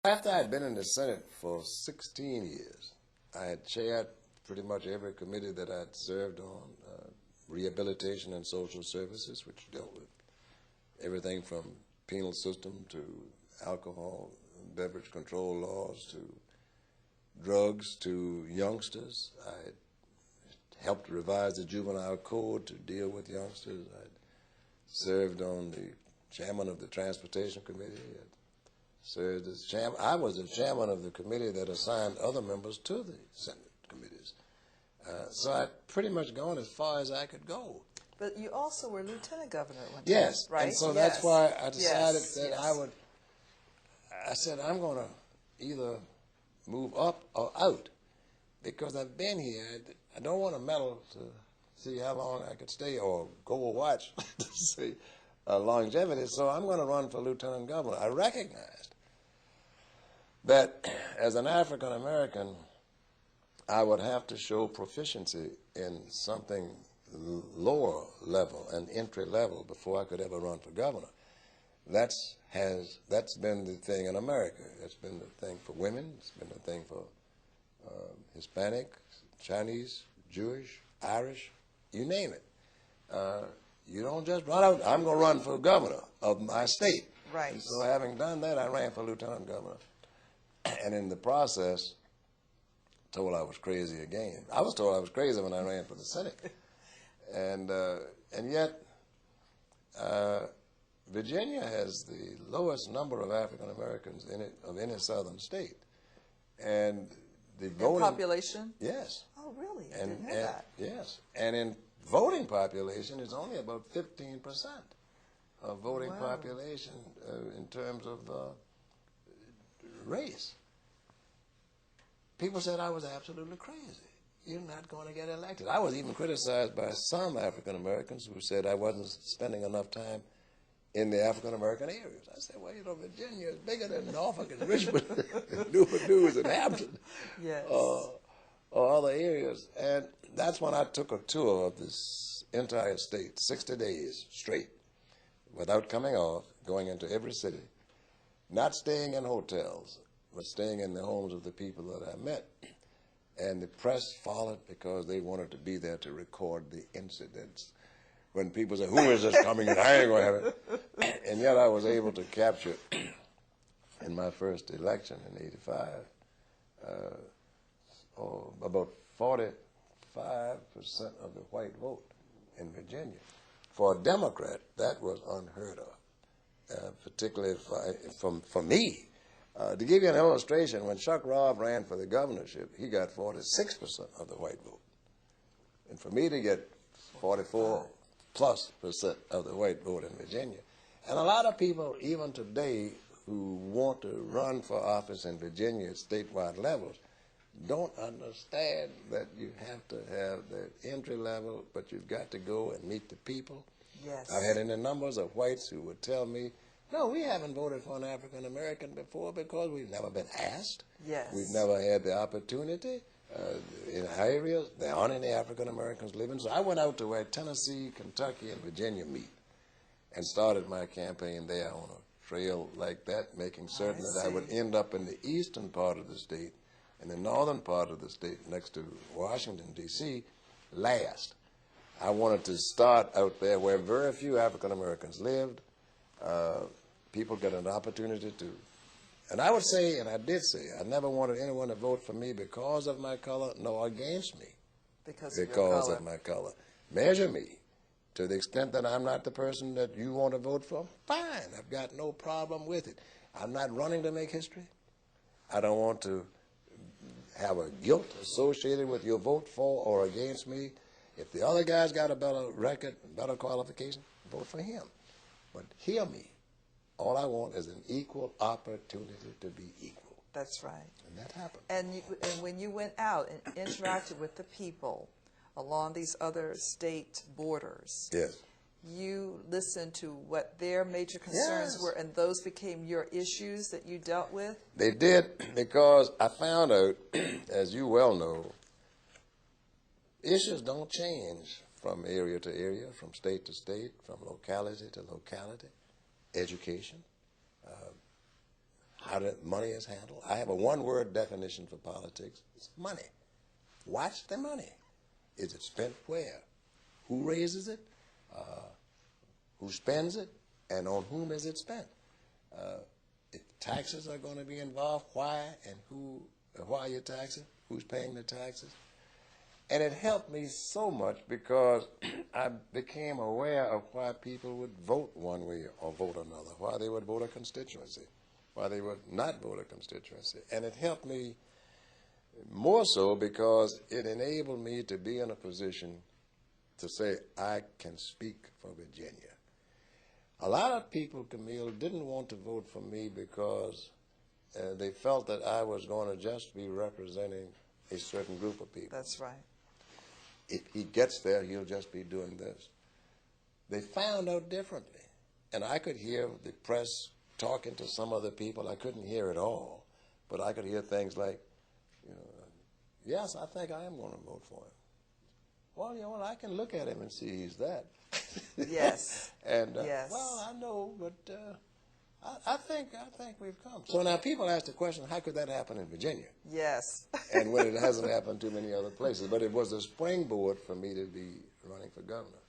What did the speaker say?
After I'd been in the Senate for 16 years, I had chaired pretty much every committee that I'd served on, rehabilitation and social services, which dealt with everything from penal system to alcohol, beverage control laws, to drugs, to youngsters. I helped revise the juvenile code to deal with youngsters. I served on the chairman of the transportation committee. I served as chairman. I was the chairman of the committee that assigned other members to the Senate committees. So I'd pretty much gone as far as I could go. But you also were lieutenant governor at one time, Yes, right? and so yes. that's why I decided yes. that yes. I said, I'm going to either move up or out, because I've been here. I don't want to meddle to see how long I could stay or go watch to see longevity, so I'm going to run for lieutenant governor. I recognized that as an African American, I would have to show proficiency in something lower level and entry level before I could ever run for governor. That's been the thing in America. It's been the thing for women. It's been the thing for Hispanic, Chinese, Jewish, Irish, you name it. You don't just run out, I'm going to run for governor of my state. Right. And so having done that, I ran for lieutenant governor. And in the process, told I was crazy again. I was told I was crazy when I ran for the Senate. And yet, Virginia has the lowest number of African Americans in it of any southern state. And the voting population? Yes. Oh, really? I didn't know that. Yes. And in voting population, it's only about 15% of voting population in terms of race. People said I was absolutely crazy. You're not going to get elected. I was even criticized by some African Americans who said I wasn't spending enough time in the African American areas. I said, well, you know, Virginia is bigger than Norfolk and Richmond, and Newport News and Hampton, yes. or other areas. And that's when I took a tour of this entire state, 60 days straight, without coming off, going into every city, not staying in hotels, but staying in the homes of the people that I met. And the press followed because they wanted to be there to record the incidents. When people say, who is this coming in? I ain't going to have it. And yet I was able to capture, in my first election in '85, about 45% of the white vote in Virginia. For a Democrat, that was unheard of, particularly for me. To give you an illustration, when Chuck Robb ran for the governorship, he got 46% of the white vote. And for me to get 44+% of the white vote in Virginia. And a lot of people, even today, who want to run for office in Virginia at statewide levels, don't understand that you have to have the entry level, but you've got to go and meet the people. Yes. I've had any numbers of whites who would tell me, no, we haven't voted for an African American before because we've never been asked. Yes. We've never had the opportunity. In areas, there aren't any African Americans living. So I went out to where Tennessee, Kentucky, and Virginia meet and started my campaign there on a trail like that, making certain that I would end up in the eastern part of the state and the northern part of the state next to Washington, D.C., last. I wanted to start out there where very few African Americans lived. People get an opportunity to, and I would say, and I did say, I never wanted anyone to vote for me because of my color, nor against me because of my color. Measure me to the extent that I'm not the person that you want to vote for. Fine, I've got no problem with it. I'm not running to make history. I don't want to have a guilt associated with your vote for or against me. If the other guy's got a better record, better qualification, vote for him. But hear me. All I want is an equal opportunity to be equal. That's right. And that happened. And when you went out and interacted with the people along these other state borders, yes, you listened to what their major concerns were, and those became your issues that you dealt with? They did, because I found out, as you well know, issues don't change from area to area, from state to state, from locality to locality. Education, how the money is handled. I have a one-word definition for politics. It's money. Watch the money. Is it spent where? Who raises it? Who spends it? And on whom is it spent? If taxes are going to be involved, why and who? Why are you taxing? Who's paying the taxes? And it helped me so much because I became aware of why people would vote one way or vote another, why they would vote a constituency, why they would not vote a constituency. And it helped me more so because it enabled me to be in a position to say, I can speak for Virginia. A lot of people, Camille, didn't want to vote for me because they felt that I was going to just be representing a certain group of people. That's right. If he gets there, he'll just be doing this. They found out differently. And I could hear the press talking to some other people. I couldn't hear it all. But I could hear things like, you know, yes, I think I am going to vote for him. Well, you know what, I can look at him and see he's that. Yes. And, yes. well, I know, but I think we've come. So now people ask the question, how could that happen in Virginia? Yes. And when it hasn't happened too many other places. But it was a springboard for me to be running for governor.